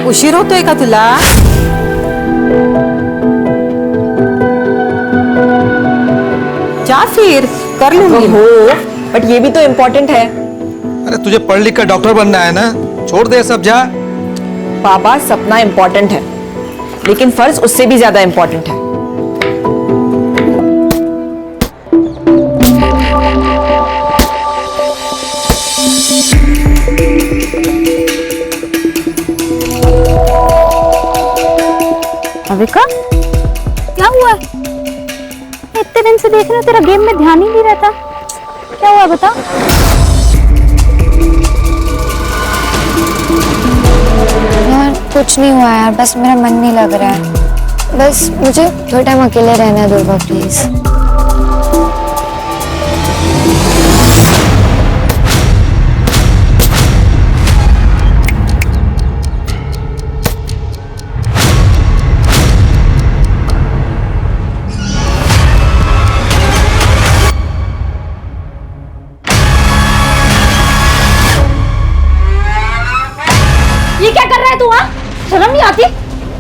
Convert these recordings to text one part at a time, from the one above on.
उशीर होतोय का तुला? जा फिर, कर लूंगी। हो, बट ये भी तो इम्पोर्टेंट है। अरे तुझे पढ़ लिख कर डॉक्टर बनना है ना, छोड़ दे सब, जा। पापा, सपना इम्पोर्टेंट है, लेकिन फर्ज उससे भी ज्यादा इम्पोर्टेंट है। अविका, क्या हुआ? इतने दिन से देख रहे हो, तेरा गेम में ध्यान ही नहीं रहता। क्या हुआ बता? यार कुछ नहीं हुआ यार, बस मेरा मन नहीं लग रहा है। बस मुझे थोड़ा टाइम अकेले रहना दो प्लीज। ये क्या कर रहा है तू? हाँ, शर्म नहीं आती?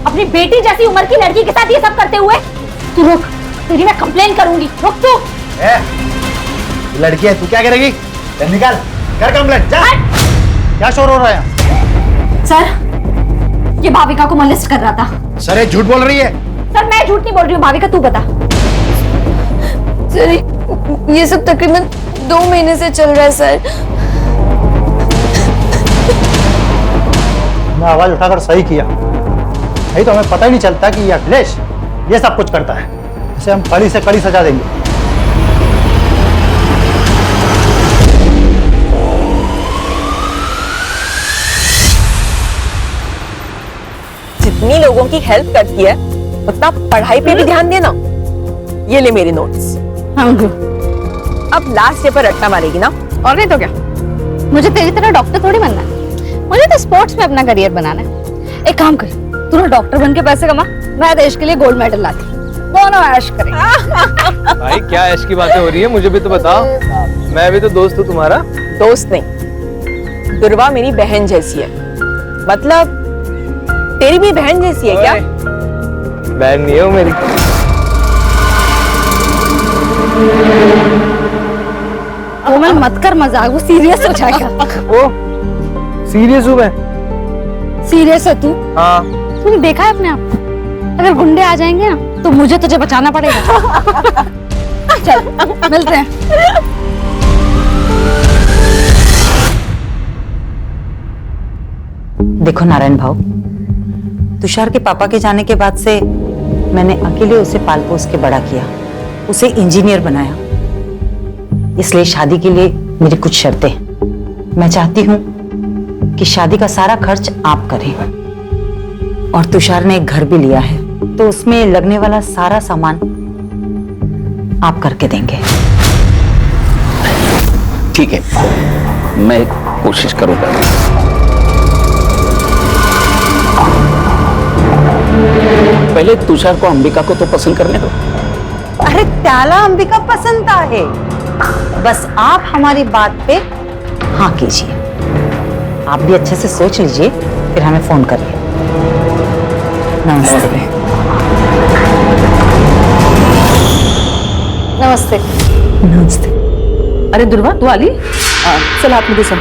अपनी बेटी जैसी उम्र की लड़की के साथ ये सब करते हुए? तू रुक, तेरी मैं कंप्लेन करूंगी। रुक तू। लड़की है, तू क्या करेगी? निकाल, कर कंप्लेंट, जा। क्या शोर हो रहा है? सर, ये भाविका को मोलेस्ट कर रहा था। सर ये झूठ बोल रही है। सर मैं झूठ नहीं बोल रही हूँ, भाविका तू बता। सर ये सब तकरीबन 2 महीने से चल रहा है सर। मैं आवाज उठाकर सही किया, नहीं तो हमें पता ही नहीं चलता कि ये अखिलेश ये सब कुछ करता है। इसे हम कड़ी से कड़ी सजा देंगे। जितनी लोगों की हेल्प करती है, उतना पढ़ाई पे भी ध्यान देना। ये ले मेरे नोट्स। अब लास्ट डे पर रट्टा मारेगी ना? और नहीं तो क्या, मुझे तेरी तरह डॉक्टर थोड़ी बनना है, मुझे तो स्पोर्ट्स में अपना करियर बनाना है। एक काम कर, तू ना डॉक्टर बन के पैसे कमा, मैं देश के लिए गोल्ड मेडल लाती, दोनों ऐश करें। भाई क्या ऐश की बातें हो रही है, मुझे भी तो बताओ, मैं भी तो दोस्त हूँ तुम्हारा। दोस्त नहीं, दुर्वा मेरी बहन जैसी है। मतलब तेरी भी बहन जैसी है क्या? बहन नहीं है वो मेरी। कोमल मत कर मजाक, वो सीरियस हो जाएगा। ओ सीरियस हूँ मैं। सीरियस है तू? हाँ। तूने देखा है अपने आप को? अगर गुंडे आ जाएंगे ना तो मुझे तुझे बचाना पड़ेगा। चल मिलते हैं। देखो नारायण भाऊ, तुषार के पापा के जाने के बाद से मैंने अकेले उसे पाल पोस के बड़ा किया, उसे इंजीनियर बनाया। इसलिए शादी के लिए मेरी कुछ शर्तें हैं। मैं चाहती हूँ कि शादी का सारा खर्च आप करें, और तुषार ने एक घर भी लिया है, तो उसमें लगने वाला सारा सामान आप करके देंगे। ठीक है, मैं कोशिश करूंगा। पहले तुषार को अंबिका को तो पसंद करने दो। अरे त्याला अंबिका पसंद है, बस आप हमारी बात पे हाँ कीजिए। आप भी अच्छे से सोच लीजिए, फिर हमें फोन करिए। नमस्ते। नमस्ते। नमस्ते। अरे दुर्वा, तू आली? चल आप मुझे सुन।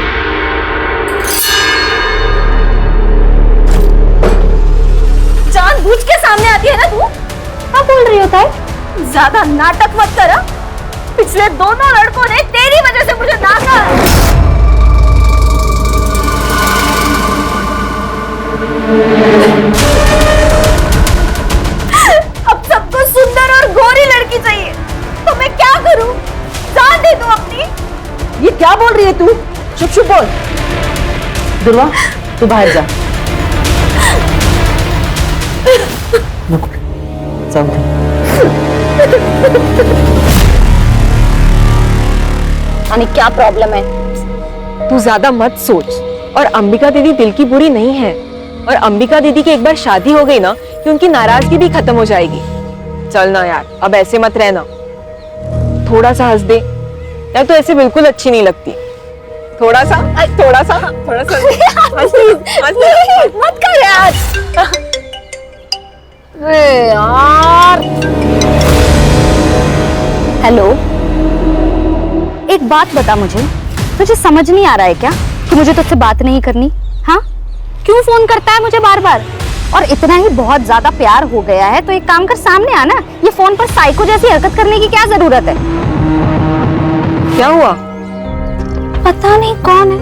जानबूझ के सामने आती है ना तू? क्या बोल रही होता है? ज्यादा नाटक मत कर। पिछले दोनों लड़कों ने तेरी वजह से मुझे नाका। अब सबको सुंदर और गोरी लड़की चाहिए, तो मैं क्या करूं? जान दे तू अपनी। ये क्या बोल रही है तू? चुप चुप बोल। दुर्वा, तू बाहर जा। यानी क्या प्रॉब्लम है? तू ज्यादा मत सोच, और अंबिका दीदी दिल की बुरी नहीं है, और अंबिका दीदी की एक बार शादी हो गई ना कि उनकी नाराजगी भी खत्म हो जाएगी। चल ना यार, अब ऐसे मत रहना, थोड़ा सा हंस दे यार, तो ऐसे बिल्कुल अच्छी नहीं लगती। थोड़ा सा थोड़ा सा थोड़ा सा मत कर यार। अरे यार, हेलो, एक बात बता मुझे, तुझे समझ नहीं आ रहा है क्या कि मुझे तुझसे बात नहीं करनी? हाँ, क्यों फोन करता है मुझे बार बार? और इतना ही बहुत ज्यादा प्यार हो गया है तो एक काम कर, सामने आना। ये फोन पर साइको जैसी हरकत करने की क्या जरूरत है? क्या हुआ? पता नहीं कौन है,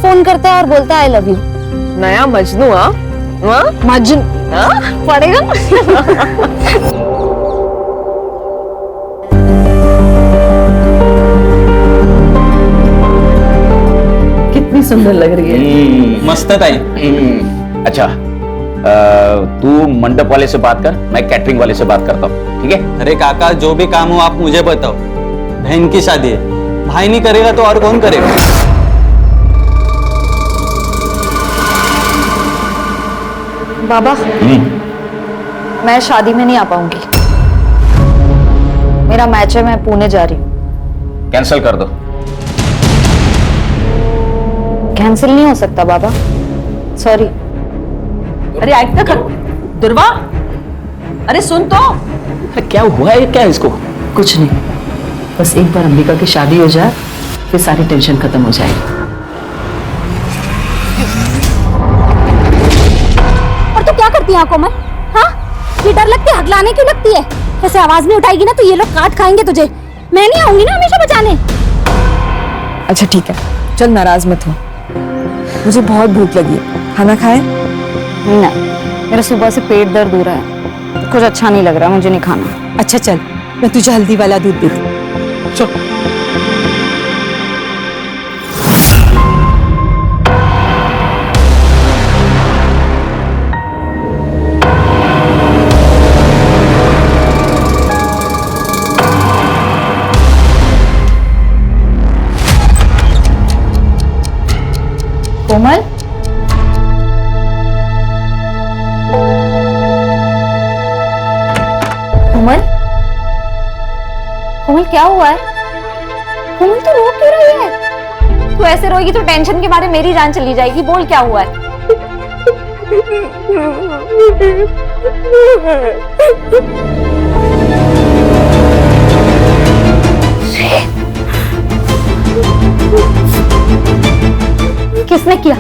फोन करता है और बोलता है आई लव यू। नया मजनू? हाँ मजनू पड़ेगा। कितनी सुंदर लग रही है। मस्त है। अच्छा, तू मंडप वाले से बात कर, मैं कैटरिंग वाले से बात करता हूँ, ठीक है? अरे काका, जो भी काम हो आप मुझे बताओ। बहन की शादी है, भाई नहीं करेगा तो और कौन करेगा? बाबा, मैं शादी में नहीं आ पाऊंगी। मेरा मैच है, मैं पुणे जा रही हूँ। कैंसिल कर दो। कैंसिल नहीं हो सकता बाबा, सॉरी। अरे आइट तक दुर्वा, अरे सुन तो। अरे क्या हुआ है, क्या है इसको? कुछ नहीं, बस एक बार अंबिका की शादी हो जाए फिर सारी टेंशन खत्म हो जाएगी। और तू क्या करती है कोमल? हाँ, ये डर लगती है, हकलाने क्यों लगती है? ऐसे आवाज नहीं उठाएगी ना तो ये लोग काट खाएंगे तुझे। मैं नहीं आऊंगी ना हमेशा बचाने। अच्छा ठीक है, चल नाराज मत हो, मुझे बहुत भूख लगी है, खाना खाए? नहीं, मेरा सुबह से पेट दर्द हो रहा है, कुछ अच्छा नहीं लग रहा, मुझे नहीं खाना। अच्छा चल, मैं तुझे हल्दी वाला दूध देती हूँ। चल। कोमल, कोमल, कोमल क्या हुआ है? कोमल तू रो क्यों रही है? तू ऐसे रोएगी तो टेंशन के मारे मेरी जान चली जाएगी। बोल क्या हुआ है? किसने किया?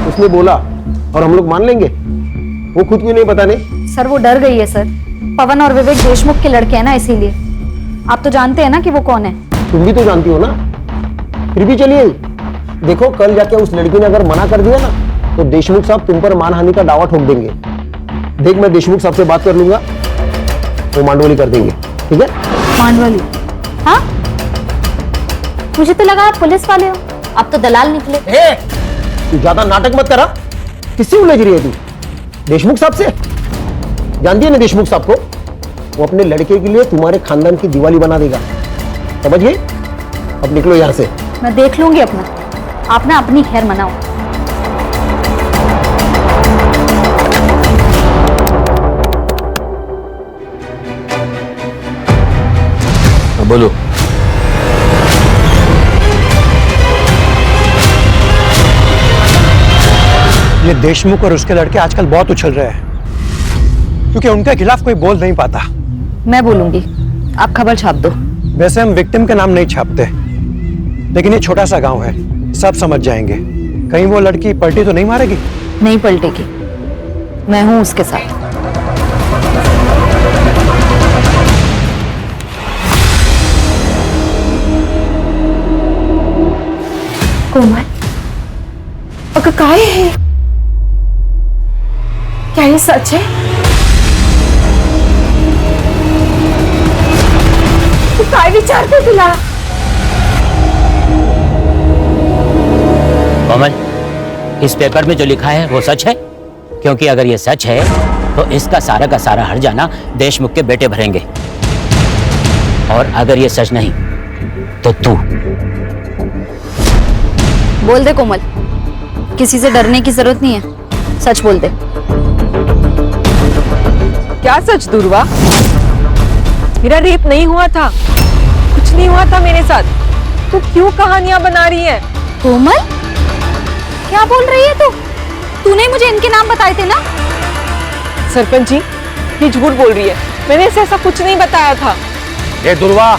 उसने बोला और हम लोग मान लेंगे? वो खुद क्यों नहीं बताने? सर वो डर गई है सर। पवन और विवेक देशमुख के लड़के हैं ना, इसीलिए। आप तो जानते हैं ना कि वो कौन है। तुम भी तो जानती हो ना, फिर भी चलिए। देखो, कल जाके उस लड़की ने अगर मना कर दिया ना तो देशमुख साहब तुम पर मानहानि का दावा ठोक देंगे। देख, मैं देशमुख साहब से बात कर लूंगा, वो मांडवली कर देंगे, ठीक है? मांडवली? हाँ, मुझे तो लगा आप पुलिस वाले हो, अब तो दलाल निकले। तू ज्यादा नाटक मत करा। किससे उलझ रही है तू? देशमुख साहब से? जानती है ना देशमुख साहब को? वो अपने लड़के के लिए तुम्हारे खानदान की दिवाली बना देगा, समझ गए? अब निकलो यहां से। मैं देख लूंगी अपना, आप ना अपनी खैर मनाओ। बोलो। ये देशमुख और उसके लड़के आजकल बहुत उछल रहे हैं क्योंकि उनके खिलाफ कोई बोल नहीं पाता। मैं बोलूंगी, आप खबर छाप दो। वैसे हम विक्टिम के नाम नहीं छापते, लेकिन ये छोटा सा गांव है, सब समझ जाएंगे। कहीं वो लड़की पलटी तो नहीं मारेगी? नहीं पलटेगी, मैं हूं उसके साथ। कोमल, अगं काय है? क्या ये सच है? तू काय विचारते तुला? कोमल, इस पेपर में जो लिखा है वो सच है? क्योंकि अगर ये सच है तो इसका सारा का सारा हर्जाना देशमुख के बेटे भरेंगे, और अगर ये सच नहीं तो तू। बोल दे कोमल, किसी से डरने की जरूरत नहीं है, सच बोल दे। क्या सच दुर्वा? मेरा रेप नहीं हुआ था, कुछ नहीं हुआ था मेरे साथ। तू क्यों कहानियां बना रही है? कोमल, क्या बोल रही है तू? तूने मुझे इनके नाम बताए थे ना? सरपंच जी, ये झूठ बोल रही है। मैंने इसे ऐसा कुछ नहीं बताया था। ये दुर्वा,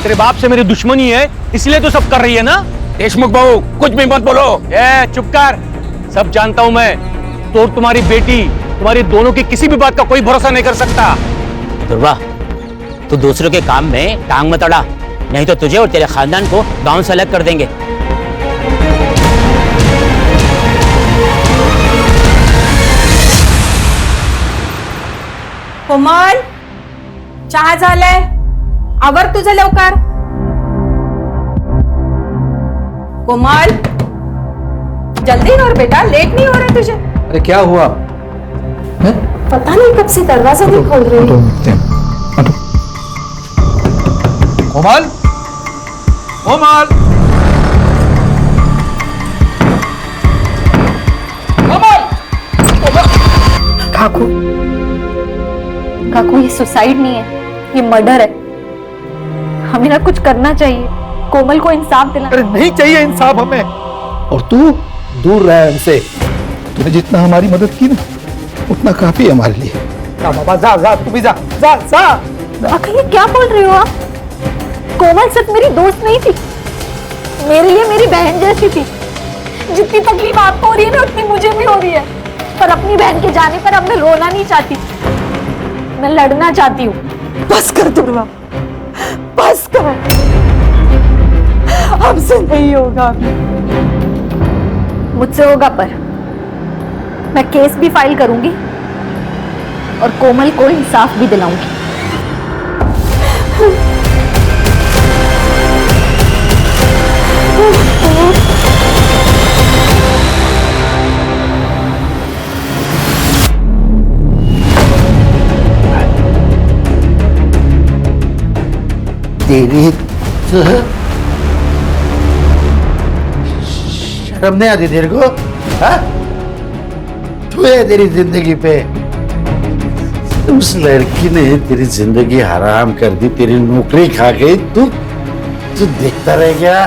तेरे बाप से मेरी दुश्मनी है, इसलिए तो सब कर रही है ना? देशमुख बहू, कुछ भी मत बोलो। चुप कर, सब जानता हूं मैं। तो तुम्हारी बेटी, तुम्हारी दोनों की किसी भी बात का कोई भरोसा नहीं कर सकता। दुर्वा, तू दूसरों के काम में टांग मत अड़ा, नहीं तो तुझे और तेरे खानदान को गांव से अलग कर देंगे। कोमल, चहा झालाय, आवर तुझं लवकर। कोमल, जल्दी कर बेटा, लेट नहीं हो रहा तुझे? अरे क्या हुआ? पता नहीं कब से दरवाजा नहीं खोल रही है। कोमल, कोमल, कोमल, काकू, काकू, ये सुसाइड नहीं है, ये मर्डर है। हमें ना कुछ करना चाहिए, कोमल को इंसाफ दिला। अरे नहीं चाहिए इंसाफ हमें, और तू दूर रह हमसे। तूने जितना हमारी मदद की ना, उतना काफी है हमारे लिए। जा बाबा, जा जा, तू भी जा, जा जा। आखिर ये क्या बोल रहे हो आप? कोमल सिर्फ मेरी दोस्त नहीं थी, मेरे लिए मेरी बहन जैसी थी। जितनी तकलीफ आपको हो रही है ना, उतनी मुझे भी हो रही है। पर अपनी बहन के जाने पर अब मैं रोना नहीं चाहती, मैं लड़ना चाहती हूँ। बस कर दुर्वा, बस कर, हमसे नहीं होगा। मुझसे होगा, पर मैं केस भी फाइल करूंगी और कोमल को इंसाफ भी दिलाऊंगी। तेरी शर्म नहीं आती तेरे को? हाँ? तू है तेरी जिंदगी पे। उस लड़की ने तेरी जिंदगी हराम कर दी, तेरी नौकरी खा गई। तू देखता रह गया।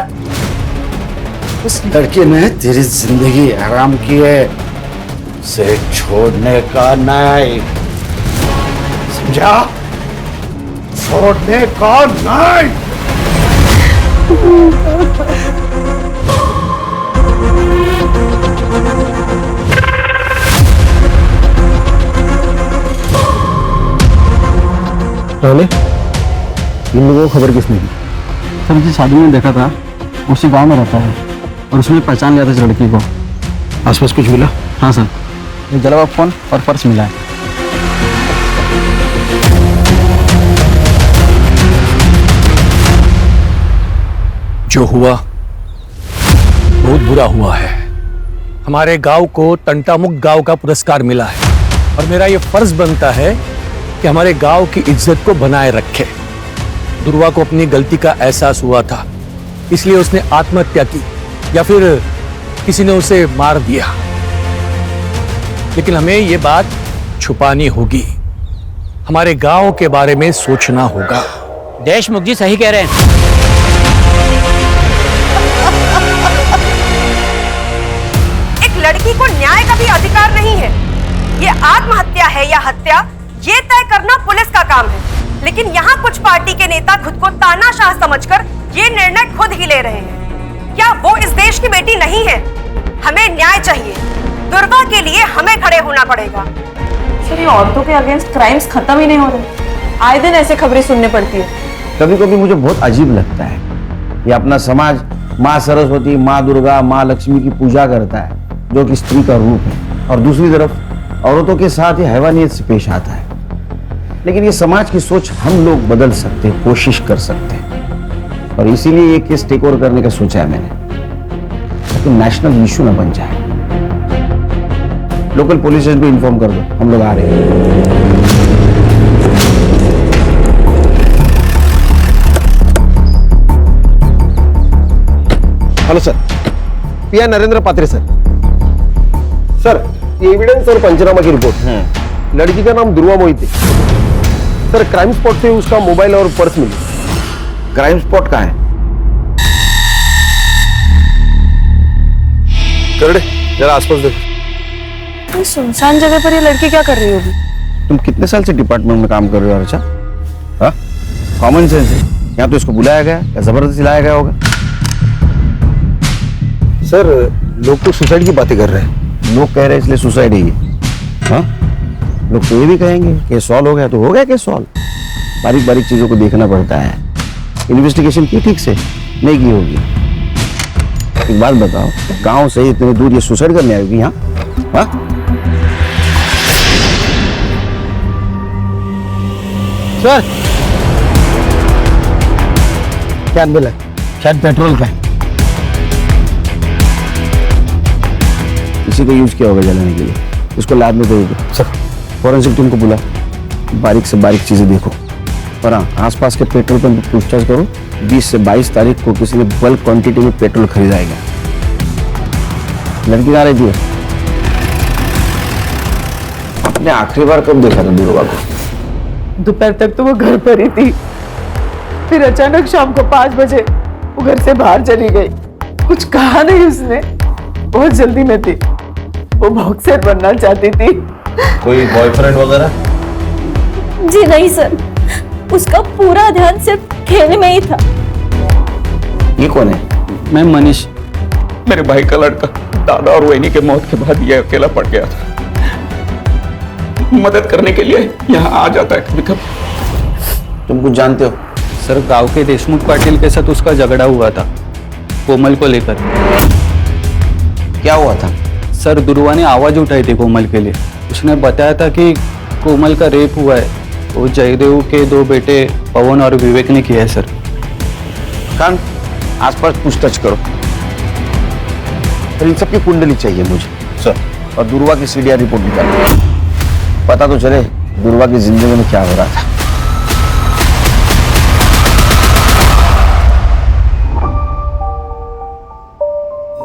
उस लड़के ने तेरी जिंदगी हराम की है, उसे छोड़ने का नहीं, समझा? छोड़ने का नहीं। राणे, इन लोगों को खबर किसने दी? सर मुझे शादी में देखा था, उसी गांव में रहता है और उसने पहचान लिया था इस लड़की को। आसपास कुछ मिला? हाँ सर, ये जला हुआ फोन और पर्स मिला है। जो हुआ बहुत बुरा हुआ है। हमारे गांव को तंटामुक्त गांव का पुरस्कार मिला है और मेरा ये फर्ज बनता है कि हमारे गांव की इज्जत को बनाए रखे। दुर्वा को अपनी गलती का एहसास हुआ था, इसलिए उसने आत्महत्या की या फिर किसी ने उसे मार दिया। लेकिन हमें ये बात छुपानी होगी, हमारे गांव के बारे में सोचना होगा। देशमुख जी सही कह रहे हैं। एक लड़की को न्याय का भी अधिकार नहीं है। ये आत्महत्या है या हत्या, ये तय करना पुलिस का काम है। लेकिन यहाँ कुछ पार्टी के नेता खुद को तानाशाह समझकर ये निर्णय खुद ही ले रहे हैं। क्या वो इस देश की बेटी नहीं है? हमें न्याय चाहिए। दुर्वा के लिए हमें खड़े होना पड़ेगा। सर, ये औरतों के अगेंस्ट क्राइम्स खत्म ही नहीं हो रहे। आए दिन ऐसे खबरें सुनने पड़ती है। कभी कभी मुझे बहुत अजीब लगता है, ये अपना समाज माँ सरस्वती, माँ दुर्गा, माँ लक्ष्मी की पूजा करता है, जो कि स्त्री का रूप है, और दूसरी तरफ औरतों के साथ ही हैवानियत से पेश आता है। लेकिन ये समाज की सोच हम लोग बदल सकते हैं, कोशिश कर सकते हैं, और इसीलिए ये केस टेक ओवर करने का सोचा है मैंने, ताकि नेशनल इशू न बन जाए। लोकल पुलिस स्टेशन को इन्फॉर्म कर दो, हम लोग आ रहे हैं। हेलो सर, पीआई नरेंद्र पात्रे सर। सर, ये एविडेंस और पंचनामा की रिपोर्ट। लड़की का नाम दुर्वा मोहिते। सर क्राइम स्पॉट से उसका मोबाइल और पर्स मिले। क्राइम स्पॉट कहाँ है? करड़े जरा आसपास देखो। सुनसान जगह पर ये लड़की क्या कर रही होगी? तुम कितने साल से डिपार्टमेंट में काम कर रहे हो अर्चा? हाँ, कॉमन सेंस है। यहाँ तो इसको बुलाया गया या जबरदस्ती लाया गया होगा? सर लोग तो सुसाइड की बातें कर रहे हैं। लोग कह रहे हैं इसलिए सुसाइड है ये? हाँ, लोग तो ये भी कहेंगे केस सॉल्व हो गया तो हो गया केस सॉल्व। बारीक बारीक चीजों को देखना पड़ता है। इन्वेस्टिगेशन की ठीक से नहीं की होगी। एक बात बताओ, गांव से इतने दूर ये सुसाइड करने आएगी यहाँ? हाँ? सर क्या मिला? शायद पेट्रोल का है। इसी का यूज किया होगा जलाने के लिए। इसको लैब में दे दो। सर फॉरेंसिक टीम को बुला, बारीक से बारीक चीजें देखो। और हाँ, आसपास के पेट्रोल पंप पर पूछताछ करो। 20 से 22 तारीख को किसी ने बल्क क्वांटिटी में पेट्रोल खरीदाएगा। लड़की कहाँ रहती है? आपने आखिरी बार कब देखा था दुर्वा को? दोपहर तक तो वो घर पर ही थी, फिर अचानक शाम को 5 बजे वो घर से बाहर चली गई। कुछ कहा नहीं उसने, बहुत जल्दी में थी। वो बॉक्सर बनना चाहती थी। कोई बॉयफ्रेंड वगैरह? जी नहीं सर, उसका पूरा ध्यान सिर्फ खेल में ही था। ये कौन है? मैं मनीष। मेरे भाई का लड़का दादा और वहीनी के मौत के बाद ये अकेला पड़ गया था। मदद करने के लिए यहाँ आ जाता है कभी कभी। तुम कुछ जानते हो? सर गांव के देशमुख पाटिल के साथ उसका झगड़ा हुआ था कोमल को लेकर। क्या हुआ था? सर दुर्वा ने आवाज उठाई थी कोमल के लिए। उसने बताया था कि कोमल का रेप हुआ है। वो जयदेव के 2 बेटे पवन और विवेक ने किया है सर। कान आसपास पूछताछ करो। और इन सबकी कुंडली चाहिए मुझे सर। और दुर्वा की सीडीआर रिपोर्ट निकालो। पता तो चले दुर्वा की जिंदगी में क्या हो रहा था।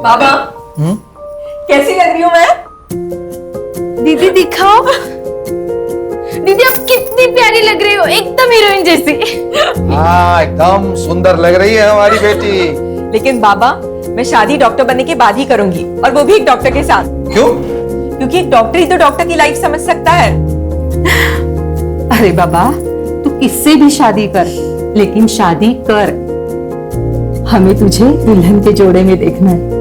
बाबा कैसी लग रही हूँ मैं? दीदी दिखाओ। दीदी आप कितनी प्यारी लग रही हो, एकदम हीरोइन जैसी। हाँ, एकदम सुंदर लग रही है हमारी बेटी। लेकिन बाबा मैं शादी डॉक्टर बनने के बाद ही करूंगी, और वो भी एक डॉक्टर के साथ। क्यों? क्योंकि एक डॉक्टर ही तो डॉक्टर की लाइफ समझ सकता है। अरे बाबा, तू किससे भी शादी कर, लेकिन शादी कर। हमें तुझे दुल्हन के जोड़े में देखना है।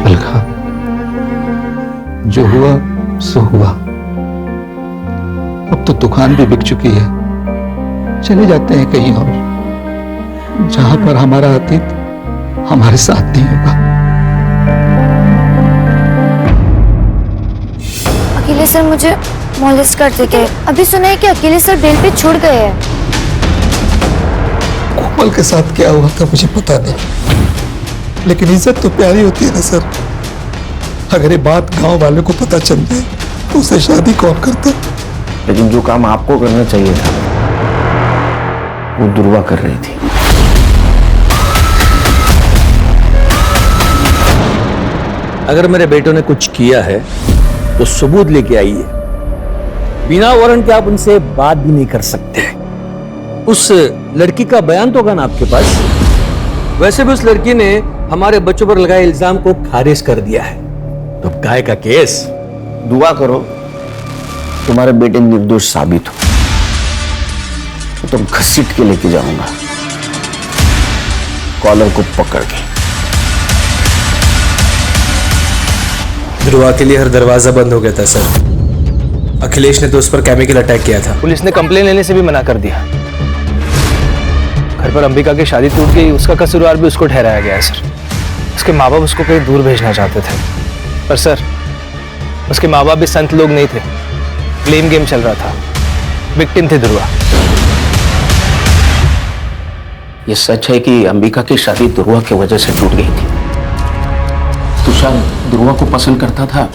अलका, जो हुआ सो हुआ। अब तो दुकान भी बिक चुकी है। चले जाते हैं कहीं और, जहां पर हमारा अतीत हमारे साथ नहीं होगा। अकेले सर मुझे मॉलेस्ट करते थे। अभी सुना है कि अकेले सर बेल पे छूट गए हैं। कोमल के साथ क्या हुआ था मुझे पता नहीं, लेकिन इज्जत तो प्यारी होती है ना सर। अगर ये बात गांव वालों को पता चल जाए तो उसे शादी कौन करता? लेकिन जो काम आपको करना चाहिए था वो दुर्वा कर रही थी। अगर मेरे बेटों ने कुछ किया है तो सबूत लेके आइए। बिना वारंट के आप उनसे बात भी नहीं कर सकते। उस लड़की का बयान तो होगा ना आपके पास? वैसे भी उस लड़की ने हमारे बच्चों पर लगाए इल्जाम को खारिज कर दिया है। तो काय का केस? दुआ करो तुम्हारे बेटे निर्दोष साबित हो, तो तुम घसीट के लेके जाऊंगा कॉलर को पकड़ के। ध्रुवा के लिए हर दरवाजा बंद हो गया था सर। अखिलेश ने तो उस पर केमिकल अटैक किया था। पुलिस ने कंप्लेन लेने से भी मना कर दिया। घर पर अंबिका की शादी टूट गई, उसका कसूरवार भी उसको ठहराया गया है सर। उसके माँ बाप उसको कहीं दूर भेजना चाहते थे, पर सर उसके माँ बाप भी संत लोग नहीं थे। ब्लेम गेम चल रहा था। विक्टिम थे ध्रुवा। ये सच है कि अंबिका की शादी ध्रुवा की वजह से टूट गई थी। तुषार ध्रुवा को पसंद करता था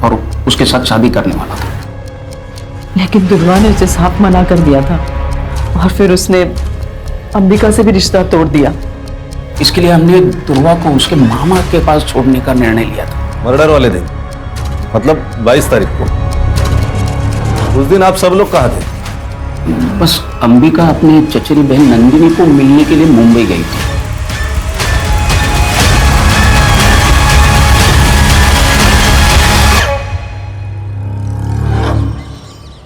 और उसके साथ शादी करने वाला था, लेकिन ध्रुवा ने उसे साफ मना कर दिया था, और फिर उसने अंबिका से भी रिश्ता तोड़ दिया। इसके लिए हमने ध्रुवा को उसके मामा के पास छोड़ने का निर्णय लिया था। मर्डर वाले दिन, मतलब 22 तारीख को। उस दिन आप सब लोग कहाँ थे? बस अंबिका अपनी चचेरी बहन नंदिनी को मिलने के लिए मुंबई गई थी।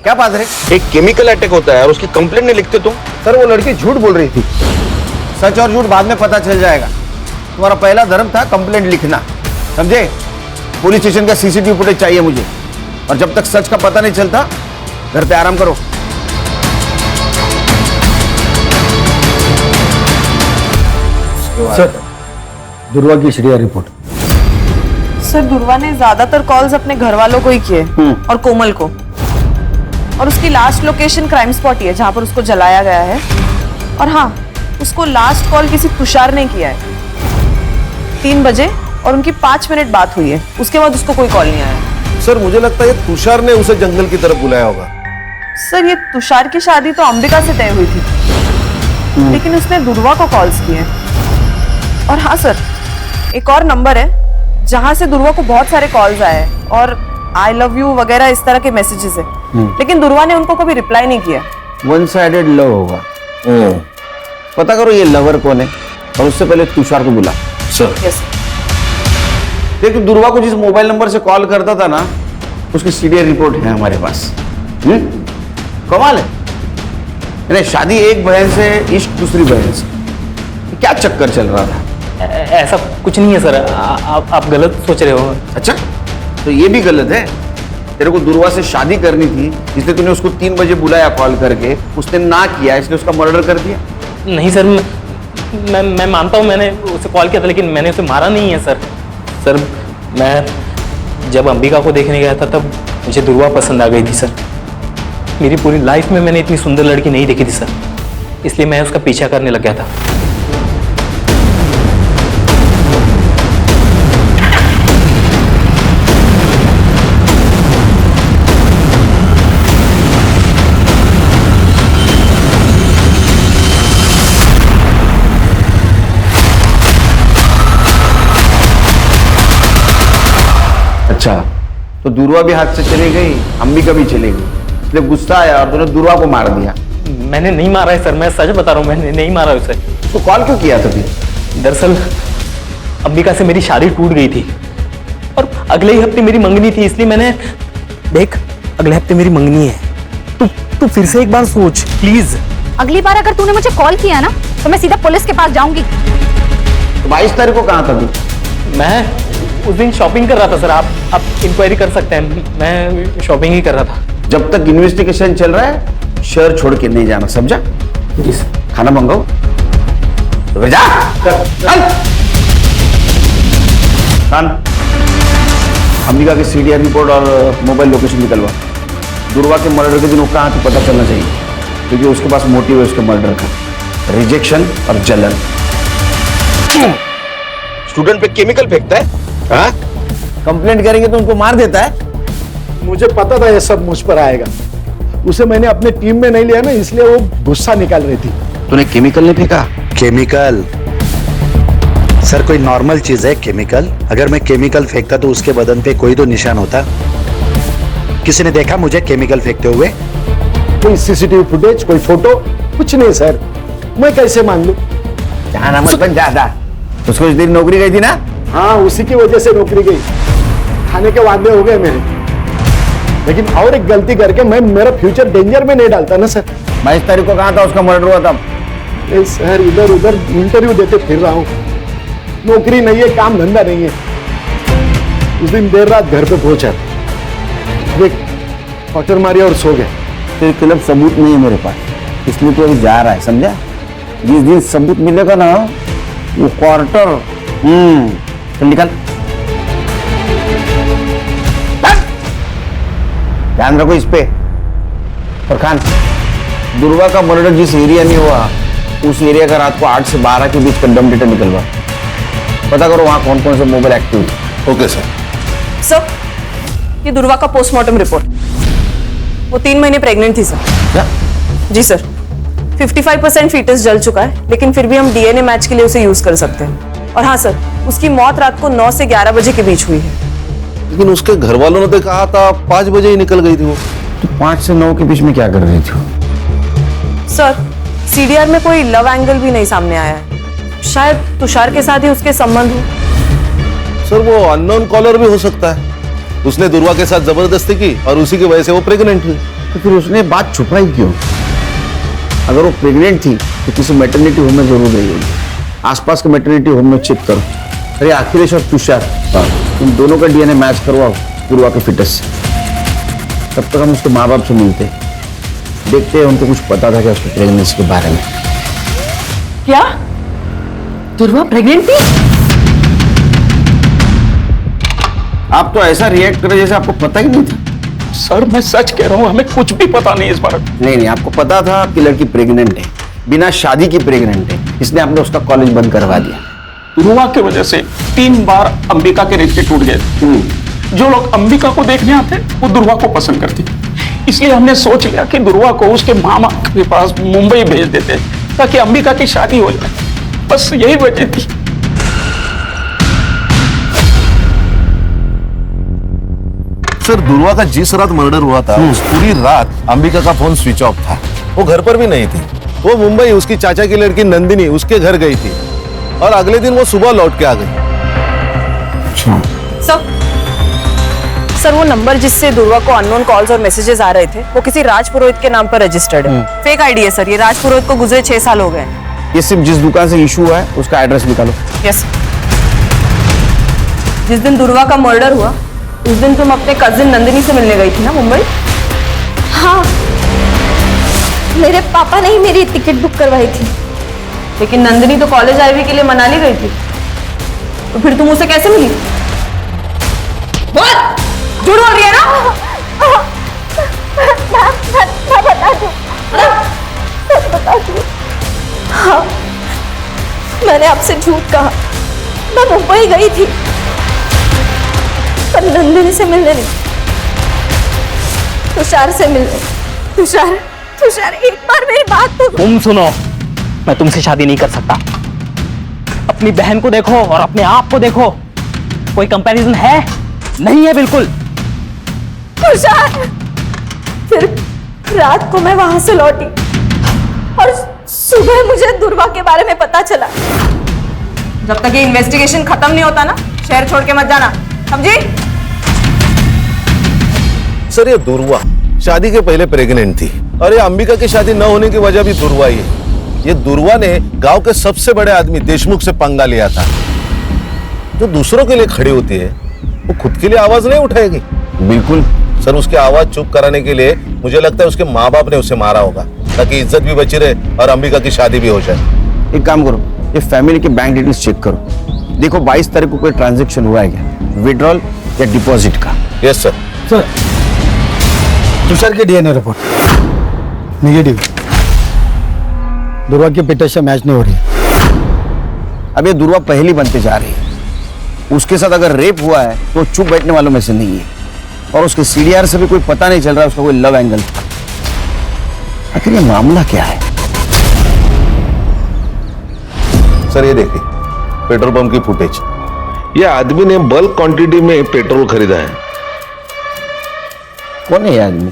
क्या बात है? एक केमिकल अटैक होता है और उसकी कंप्लेंट नहीं लिखते तुम? सर वो लड़की झूठ बोल रही थी। सच और झूठ बाद में पता चल जाएगा। तुम्हारा पहला धर्म था कंप्लेंट लिखना, समझे? पुलिस स्टेशन का सीसीटीवी फुटेज चाहिए मुझे, और जब तक सच का पता नहीं चलता घर पे आराम करो। सर, दुर्वा की सीडीआर रिपोर्ट। सर दुर्वा ने ज्यादातर कॉल्स अपने घर वालों को ही किए और कोमल को, और उसकी लास्ट लोकेशन क्राइम स्पॉट ही है जहां पर उसको जलाया गया है। और हाँ, उसको लास्ट कॉल किसी तुषार ने किया है 3 बजे, और उनकी 5 मिनट बात हुई है। उसके बाद उसको कोई कॉल नहीं आया। सर मुझे लगता है तुषार ने उसे जंगल की तरफ बुलाया होगा। सर ये तुषार की शादी तो अंबिका से तय हुई थी, लेकिन उसने दुर्वा को कॉल्स किए। और हाँ सर, एक और नंबर है जहां से दुर्वा को बहुत सारे कॉल्स आए हैं और आई लव यू वगैरह इस तरह के मैसेजेस है, लेकिन दुर्वा ने उनको कभी रिप्लाई नहीं किया। वन साइडेड लव होगा। पता करो ये लवर कौन है, और उससे पहले तुषार को बुला। Sir yes. देखो दुर्वा को जिस मोबाइल नंबर से कॉल करता था ना, उसकी सीडीआर रिपोर्ट है हमारे पास। कमाल है। यानी शादी एक बहन से, इश्क दूसरी बहन से, क्या चक्कर चल रहा था? ऐसा कुछ नहीं है सर, आप गलत सोच रहे हो। अच्छा, तो ये भी गलत है। तेरे को दुर्वा से शादी करनी थी, इसलिए तूने उसको 3 बजे बुलाया कॉल करके, उसने ना किया इसलिए उसका मर्डर कर दिया। नहीं सर, मैं मानता हूँ मैंने उसे कॉल किया था, लेकिन मैंने उसे मारा नहीं है सर। सर मैं जब अंबिका को देखने गया था तब मुझे दुर्वा पसंद आ गई थी सर। मेरी पूरी लाइफ में मैंने इतनी सुंदर लड़की नहीं देखी थी सर, इसलिए मैं उसका पीछा करने लग गया था। अच्छा, तो दुर्वा भी हाथ से चली गई, अंबिका भी चली गई, इसलिए गुस्सा आया और तूने दुर्वा को मार दिया। मैंने नहीं मारा है सर, मैं सच बता रहा हूँ, मैंने नहीं मारा उसे। तो कॉल क्यों किया था फिर? दरअसल अंबिका से मेरी शादी टूट गई थी और अगले ही हफ्ते मेरी मंगनी थी, इसलिए मैंने देख अगले हफ्ते मेरी मंगनी है, तू फिर से एक बार सोच प्लीज। अगली बार अगर तूने मुझे कॉल किया ना तो मैं सीधा पुलिस के पास जाऊंगी। तो 22 तारीख को कहाँ था तू? मैं उस दिन शॉपिंग कर रहा था सर, आप इंक्वायरी कर सकते हैं, मैं शॉपिंग ही कर रहा था। जब तक इन्वेस्टिगेशन चल रहा है शहर छोड़ के नहीं जाना, समझा? जी सर। खाना मंगाओ तो फिर जा। अंबिका की सीडीआर रिपोर्ट और मोबाइल लोकेशन निकलवा। दुर्वा के मर्डर के दिन वो कहाँ थी पता चलना चाहिए, क्योंकि उसके पास मोटिव है उसके मर्डर का, रिजेक्शन और जलन। स्टूडेंट पे केमिकल फेंकता है? हाँ? कंप्लेंट करेंगे तो उनको मार देता है। मुझे पता था ये सब मुझ पर आएगा, उसे मैंने अपने टीम में नहीं लिया ना, इसलिए वो गुस्सा निकाल रही थी। तूने केमिकल नहीं फेंका? केमिकल सर कोई नॉर्मल चीज है केमिकल? अगर मैं केमिकल फेंकता तो उसके बदन पे कोई तो निशान होता। किसी ने देखा मुझे केमिकल फेंकते हुए? कोई सीसीटीवी फुटेज, कोई फोटो, कुछ नहीं सर। मैं कैसे मान लूं? जहां मत बन ज्यादा। उसको इस दिन नौकरी गई थी ना? हाँ, उसी की वजह से नौकरी गई। खाने के वादे हो गए मेरे, लेकिन और एक गलती करके मैं मेरा फ्यूचर डेंजर में नहीं डालता ना सर। 22 तारीख को कहाँ था उसका मर्डर हुआ था? सर इधर उधर इंटरव्यू देते फिर रहा हूँ, नौकरी नहीं है, काम धंधा नहीं है। उस दिन देर रात घर पे पहुंचा, देख क्वार्टर मारी और सो गए। तेरे खिलाफ सबूत नहीं है मेरे पास, इसलिए तो अभी जा रहा है, समझा? जिस दिन सबूत मिलेगा ना वो क्वार्टर चल निकल। ध्यान रखो इस पे। फरखान, दुर्वा का मर्डर जिस एरिया में हुआ उस एरिया का रात को 8 से 12 के बीच का डम डेटा निकलवा। पता करो वहां कौन कौन से मोबाइल एक्टिव है। Okay sir. सर ये दुर्वा का पोस्टमार्टम रिपोर्ट, वो 3 महीने प्रेग्नेंट थी सर। क्या? जी सर, 55% फीटस जल चुका है, लेकिन फिर भी हम डीएनए मैच के लिए उसे यूज कर सकते हैं। और हाँ सर, उसकी मौत रात को 9 से 11 बजे के बीच हुई है। लेकिन उसके घर वालों ने तो कहा था 5 बजे ही निकल गई थी वो। तो 5 से 9 के बीच में क्या कर रही थी? सर, सीडीआर में कोई लव एंगल भी नहीं सामने आया है। शायद तुषार के साथ ही उसके संबंध हो। सर वो अननोन कॉलर भी हो सकता है। उसने दुर्वा के साथ जबरदस्ती की और उसी की वजह से वो प्रेग्नेंट हुई। तो फिर उसने बात छुपाई क्यों? अगर वो प्रेग्नेंट थी तो किसी मैटरनिटी होम में जरूर गई होगी। आसपास के मैटरनिटी होम में चेक करो। अरे अखिलेश और तुषार, तुम दोनों का डीएनए मैच करवाओ दुर्वा के फिटनेस से। तब तक हम उसके माँ बाप से मिलते देखते हैं उनको कुछ पता था क्या उसकी प्रेगनेंसी के बारे में। क्या दुर्वा प्रेग्नेंट थी? आप तो ऐसा रिएक्ट करे जैसे आपको पता ही नहीं था। सर मैं सच कह रहा हूँ, हमें कुछ भी पता नहीं इस बारे में। नहीं, आपको पता था कि लड़की प्रेग्नेंट है, बिना शादी की प्रेग्नेंट है, इसलिए आपने उसका कॉलेज बंद करवा दिया। दुर्वा की वजह से 3 बार अंबिका के रिश्ते टूट गए। जो लोग अंबिका को देखने आते वो दुर्वा को पसंद करते, इसलिए हमने सोच लिया कि दुर्वा को उसके मामा के पास मुंबई भेज देते ताकि अंबिका की शादी हो जाए। बस यही वजह थी। सर दुर्वा का जिस रात मर्डर हुआ था उस पूरी रात अंबिका का फोन स्विच ऑफ था। वो घर पर भी नहीं थी। वो मुंबई उसकी चाचा की लड़की नंदिनी उसके घर गई थी और अगले दिन वो सुबह लौट के आ गई। सर वो नंबर जिससे दुर्वा को अननोन कॉल्स और मैसेजेस आ रहे थे वो किसी राज पुरोहित के नाम पर रजिस्टर्ड है। फेक आईडी है सर। ये राज पुरोहित को गुजरे 6 साल हो गए। ये सिर्फ जिस दुकान से इशू हुआ है उसका एड्रेस निकालो। यस। जिस दिन दुर्वा का मर्डर हुआ उस दिन तुम अपने कजिन नंदिनी से मिलने गई थी ना मुंबई? हाँ, मेरे पापा ने ही मेरी टिकट बुक करवाई थी। लेकिन नंदिनी तो कॉलेज आईवी के लिए मनाली गई थी, तो फिर तुम उसे कैसे मिली? झूठ बोल रही है ना? मैं बता दूं। हाँ, मैंने आपसे झूठ कहा। मैं मुंबई गई थी पर नंदिनी से मिलने नहीं, तुषार से मिलने। तुषार एक बार मेरी बात तो तुम सुनो, मैं तुमसे शादी नहीं कर सकता। अपनी बहन को देखो और अपने आप को देखो, कोई कंपैरिजन है? नहीं है बिल्कुल। तुषार, फिर रात को मैं वहां से लौटी और सुबह मुझे दुर्वा के बारे में पता चला। जब तक ये इन्वेस्टिगेशन खत्म नहीं होता ना, शहर छोड़ के मत जाना, समझी? सर ये दुर्वा शादी के पहले प्रेग्नेंट थी और ये अंबिका की शादी न होने की वजह भी दुर्वा ही है। ये दुर्वा ने गांव के सबसे बड़े आदमी देशमुख से पंगा लिया था। जो दूसरों के लिए खड़ी होती है वो खुद के लिए आवाज नहीं उठाएगी। बिल्कुल सर, उसकी आवाज चुप कराने के लिए मुझे लगता है उसके माँ बाप ने उसे मारा होगा ताकि इज्जत भी बची रहे और अंबिका की शादी भी हो जाए। एक काम करो, ये फैमिली के बैंक डिटेल्स चेक करो। देखो 22 तारीख को कोई ट्रांजैक्शन हुआ है क्या, विड्रॉल या डिपॉजिट का? Yes sir. सर तुषार के डीएनए रिपोर्ट निगेटिव। दुर्वा की पिटाई से मैच नहीं हो रही। अब ये दुर्वा पहली बनते जा रही है। उसके साथ अगर रेप हुआ है तो चुप बैठने वालों में से नहीं है। और उसके सीडीआर से भी कोई पता नहीं चल रहा है उसका कोई लव एंगल था। आखिर ये मामला क्या है? सर ये देखिए पेट्रोल पंप की फुटेज। ये आदमी ने बल्क क्वांटिटी में पेट्रोल खरीदा है। कौन है ये आदमी?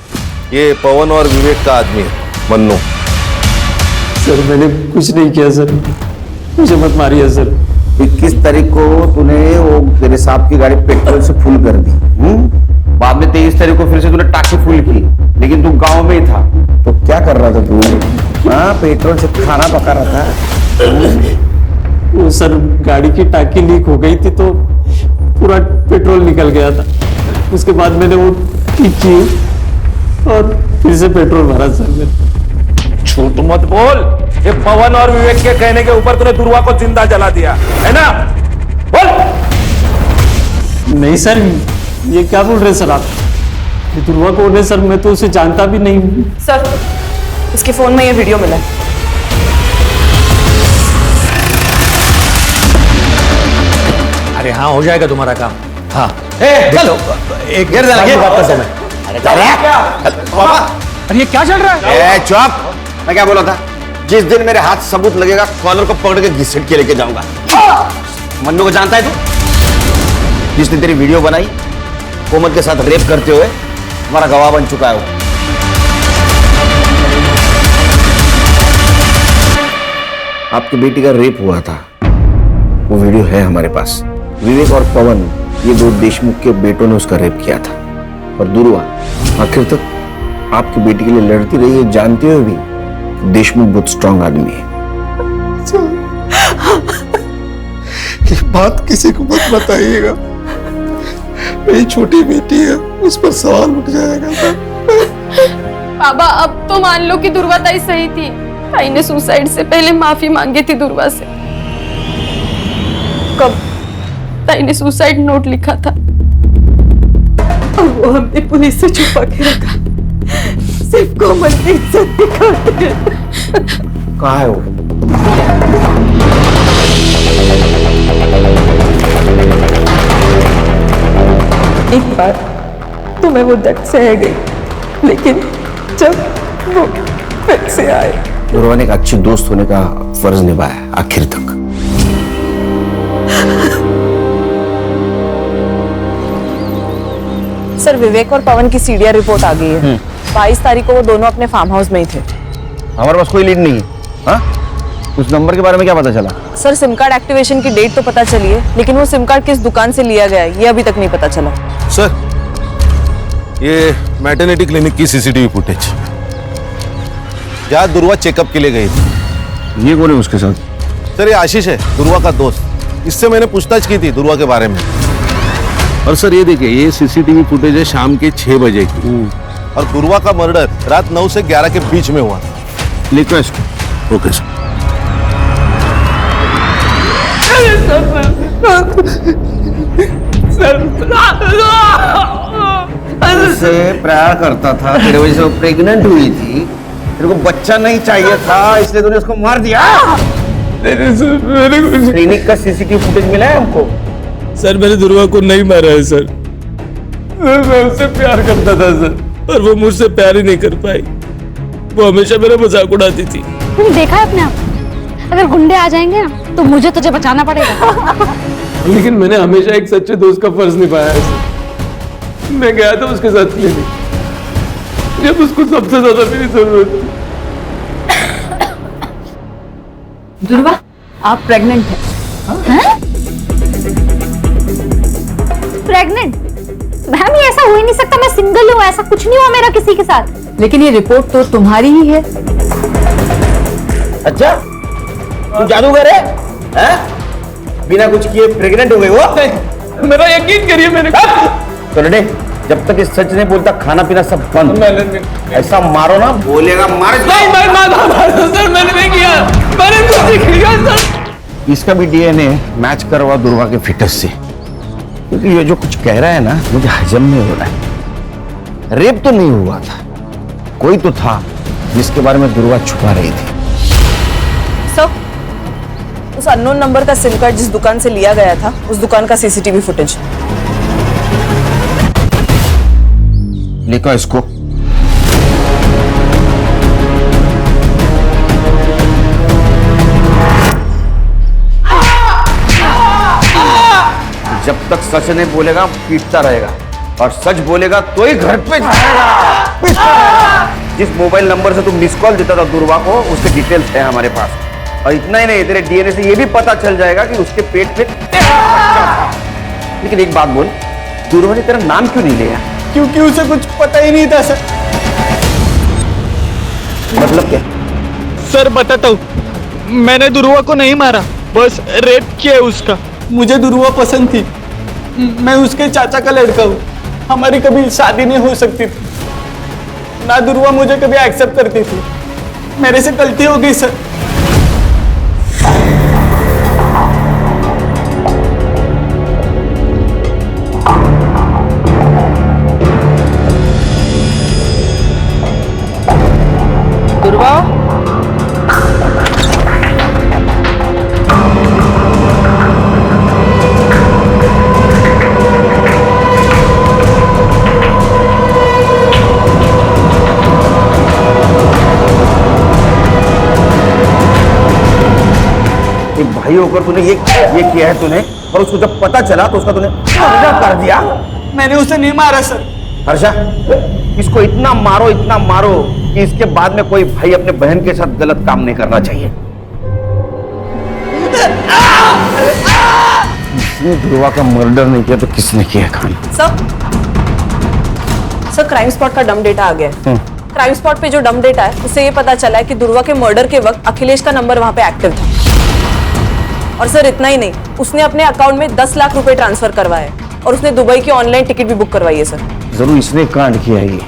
ये पवन और विवेक का आदमी है, मन्नू। सर मैंने कुछ नहीं किया सर, मुझे मत मारिए सर। 21 तारीख को तूने वो तेरे साहब की गाड़ी पेट्रोल से फुल कर दी। बाद में 23 तारीख को फिर से तूने टाकी फुल की, लेकिन तू गांव में ही था। तो क्या कर रहा था तू? हाँ, पेट्रोल से खाना पका रहा था। वो सर गाड़ी की टाकी लीक हो गई थी तो पूरा पेट्रोल निकल गया था। उसके बाद मैंने वो ठीक की और फिर से पेट्रोल भरा सर मैंने। झूठ मत बोल। ये पवन और विवेक के कहने के ऊपर तूने दुर्वा को जिंदा जला दिया है ना? बोल। नहीं सर, ये क्या बोल रहे सर आप? ये दुर्वा कौन है सर? मैं तो उसे जानता भी नहीं हूँ। सर इसके फोन में ये वीडियो मिला है। अरे हाँ, हो जाएगा तुम्हारा काम। हाँ चलो एक गिर लगे बात कर समय। अरे ये क्या चल रहा है? चुप। मैं क्या बोला था? जिस दिन मेरे हाथ सबूत लगेगा कॉलर को पकड़ के घिसट के लेके जाऊंगा। मन्नू को जानता है तू? जिसने तेरी वीडियो बनाई कोमल के साथ रेप करते हुए हमारा गवाह बन चुका है वो। आपकी बेटी का रेप हुआ था, वो वीडियो है हमारे पास। विवेक और पवन, ये दो देशमुख के बेटों ने उसका रेप किया था। और दुर्वा आखिर तक आपकी बेटी के लिए लड़ती रही है, जानते हुए भी देशमुख बहुत स्ट्रांग आदमी है। ये बात किसी को मत बताइएगा, मेरी छोटी बेटी है, उस पर सवाल उठ जाएगा। बाबा अब तो मान लो कि दुर्वा ताई सही थी। ताई ने सुसाइड से पहले माफी मांगी थी दुर्वा से। कब ताई ने सुसाइड नोट लिखा था और वो हमने पुलिस से छुपा के रखा, सिर्फ कोमल की इज्जत दिखाते। कहाँ है वो? एक बार तो मैं वो दर्द सह गई, लेकिन जब वो फिर से आए। दुर्वा ने एक अच्छी दोस्त होने का फर्ज निभाया आखिर तक। सर विवेक और पवन की सीडीआर रिपोर्ट आ गई है। 22 तारीख को वो दोनों अपने फार्म हाउस में ही थे। हमारे पास कोई लीड नहीं है। हाँ? उस नंबर के बारे में क्या पता चला? सर सिम कार्ड एक्टिवेशन की डेट तो पता चली है, लेकिन वो सिम कार्ड किस दुकान से लिया गया है ये अभी तक नहीं पता चला। सर ये मैटरनिटी क्लिनिक की सीसीटीवी फुटेज, जहाँ दुर्वा चेकअप के लिए गई थी। ये कौन है उसके साथ? सर ये आशीष है, दुर्वा का दोस्त। इससे मैंने पूछताछ की थी दुर्वा के बारे में। और सर ये देखिए, ये सीसीटीवी फुटेज है शाम के 6 बजे की, और दुर्वा का मर्डर रात 9 से 11 के बीच में हुआ। लिखो इसको। Okay sir. उससे प्यार करता था, तेरे वजह से वो प्रेग्नेंट हुई थी, तेरे को बच्चा नहीं चाहिए था, इसलिए तूने उसको मार दिया। क्लिनिक का सीसीटीवी फुटेज मिला है हमको। सर मैंने दुर्वा को नहीं मारा है सर, मैं उससे प्यार करता था सर, और वो मुझसे प्यार ही नहीं कर पाई। वो हमेशा मेरा मजाक उड़ाती थी। तूने देखा है अपने आप, अगर गुंडे आ जाएंगे ना तो मुझे तुझे बचाना पड़ेगा। लेकिन मैंने हमेशा एक सच्चे दोस्त का फर्ज निभाया है सर। मैं गया था उसके साथ क्लिनिक जब उसको सबसे ज्यादा मेरी जरूरत थी। दुर्वा आप प्रेग्नेंट हैं? प्रेग्नेंट? मैम ये ऐसा हो ही नहीं सकता, मैं सिंगल हूँ, ऐसा कुछ नहीं हुआ मेरा किसी के साथ। लेकिन ये रिपोर्ट तो तुम्हारी ही है। अच्छा तू जादूगर है? बिना कुछ किए प्रेग्नेंट हो गई वो? मेरा यकीन करिए मैंने। तो लड़े, जब तक ये सच नहीं बोलता खाना पीना सब बंद। ऐसा मारो ना, बोलेगा मार। सर मैंने नहीं किया, मैंने कुछ नहीं किया सर। इसका भी डीएनए मैच करवा दुर्वा के फिटस से, क्योंकि ये जो कुछ कह रहा है ना मुझे हजम नहीं हो रहा है। रेप तो नहीं हुआ था, कोई तो था जिसके बारे में दुर्वा छुपा रही थी। सर उस अननोन नंबर का सिम कार्ड जिस दुकान से लिया गया था, उस दुकान का सीसीटीवी फुटेज। लिखो इसको। जब तक सच नहीं बोलेगा पीटता रहेगा, और सच बोलेगा तो ही घर पे जाएगा। जिस मोबाइल नंबर से तुम मिस कॉल देता था दुर्वा को, उसके डिटेल्स है हमारे पास। और इतना ही नहीं, तेरे डीएनए से ये भी पता चल जाएगा कि उसके पेट में लेकिन एक बात बोल, दुर्वा ने तेरा नाम क्यों नहीं लिया? क्योंकि उसे कुछ पता ही नहीं था सर। मतलब क्या? सर बताता हूँ, मैंने दुर्वा को नहीं मारा, बस रेप किया उसका। मुझे दुर्वा पसंद थी, मैं उसके चाचा का लड़का हूँ, हमारी कभी शादी नहीं हो सकती थी। ना दुर्वा मुझे कभी एक्सेप्ट करती थी, मेरे से गलती हो गई सर। दुर्वा एक भाई होकर तूने ये किया है तूने, और उसको जब पता चला तो उसका तूने मर्डर कर दिया। मैंने उसे नहीं मारा सर। हर्षा, इसको इतना मारो कि इसके बाद में कोई भाई अपने बहन के साथ गलत काम नहीं करना चाहिए। इसने ध्रुवा का मर्डर नहीं किया तो किसने किया खान? सर क्राइम स्पॉट का डम डेटा आ गया है। क्राइम स्पॉट पे जो डम डेटा है उससे ये पता चला है कि ध्रुवा के मर्डर के वक्त अखिलेश का नंबर वहां पे एक्टिव था। और सर इतना ही नहीं, उसने अपने अकाउंट में 10 लाख रुपए ट्रांसफर करवाए और उसने दुबई की ऑनलाइन टिकट भी बुक करवाई है सर। जरूर इसने कांड किया है, ये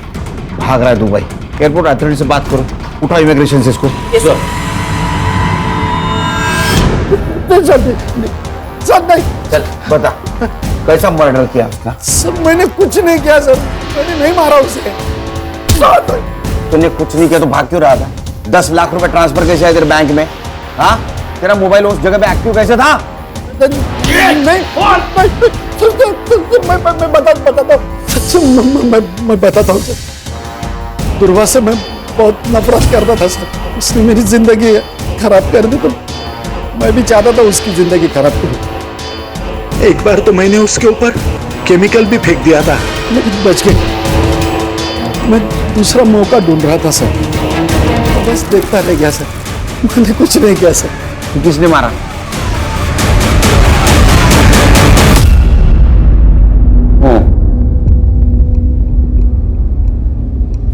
भाग रहा है दुबई। एयरपोर्ट अथॉरिटी से बात करो, उठाओ इमिग्रेशन से इसको। सर नहीं। चल बता, कैसा मर्डर किया उसका? सर मैंने कुछ नहीं किया सर, मैंने नहीं मारा उसे। तूने कुछ नहीं किया तो भाग क्यों रहा था? 10 लाख रुपए ट्रांसफर कैसे आए तेरे बैंक में? हाँ, तेरा मोबाइल उस जगह पे एक्टिव कैसे था? मैं बताता हूँ सर। दुर्वा से मैं बहुत नफरत करता था सर। उसने मेरी जिंदगी खराब कर दी, तो मैं भी चाहता था उसकी जिंदगी खराब करूं। एक बार तो मैंने उसके ऊपर केमिकल भी फेंक दिया था, लेकिन बच गए। मैं दूसरा मौका ढूंढ रहा था सर, तो बस देखता रह गया सर। मैंने कुछ नहीं किया सर। किसने मारा?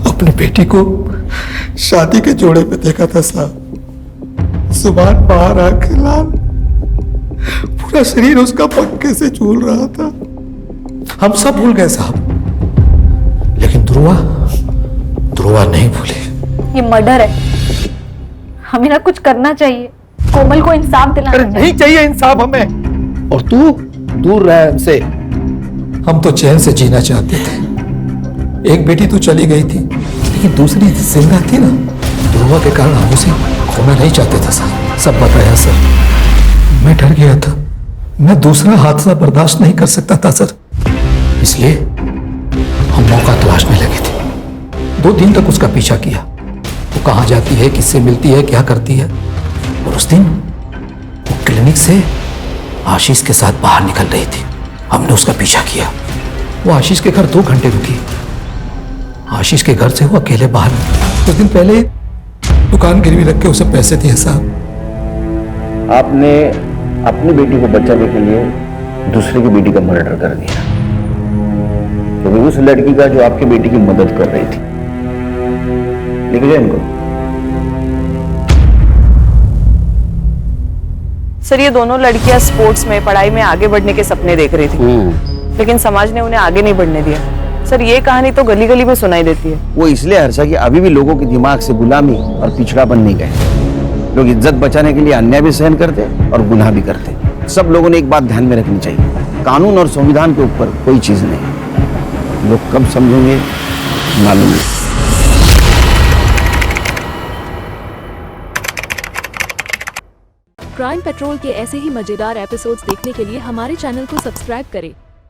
अपनी बेटी को शादी के जोड़े पे देखा था साहब। जुबान बाहर आके लाल, पूरा शरीर उसका पंखे से झूल रहा था। हम सब भूल गए साहब, लेकिन ध्रुवा नहीं भूले। ये मर्डर है, हमें ना कुछ करना चाहिए। कोमल को इंसाफ दिलाना चाहिए। नहीं चाहिए इंसाफ हमें। और तू दूर रह हमसे। हम तो चैन से जीना चाहते थे। एक बेटी तो चली गई थी, लेकिन दूसरी जिंदा थी ना। ध्रुवा के कारण हम उसे खोना नहीं चाहते थे सर। सब बताया सर, मैं डर गया था। मैं दूसरा हादसा बर्दाश्त नहीं कर सकता था सर, इसलिए हम मौका तलाशने लगे थे। 2 दिन तक उसका पीछा किया। वो कहाँ जाती है, किससे मिलती है, क्या करती है। और उस दिन वो क्लिनिक से आशीष के साथ बाहर निकल रही थी। हमने उसका पीछा किया। वो आशीष के घर 2 घंटे रुकी। आशीष के घर से वो अकेले बाहर निकली। कुछ दिन पहले दुकान गिरवी रख के उसे पैसे दिए साहब। आपने अपनी बेटी को बचाने के लिए दूसरे की बेटी का मर्डर कर दिया, क्योंकि उस लड़की का जो आपकी बेटी की मदद कर रही थी। लिख जाए इनको। सर ये दोनों लड़कियां स्पोर्ट्स में, पढ़ाई में आगे बढ़ने के सपने देख रही थी, लेकिन समाज ने उन्हें आगे नहीं बढ़ने दिया। सर ये कहानी तो गली गली में सुनाई देती है। वो इसलिए हर्षा कि अभी भी लोगों के दिमाग से गुलामी और पिछड़ापन नहीं गए। लोग इज्जत बचाने के लिए अन्याय भी सहन करते और गुनाह भी करते। सब लोगों ने एक बात ध्यान में रखनी चाहिए, कानून और संविधान के ऊपर कोई चीज नहीं। लोग कब समझेंगे मालूम नहीं। क्राइम पेट्रोल के ऐसे ही मजेदार एपिसोड्स देखने के लिए हमारे चैनल को सब्सक्राइब करें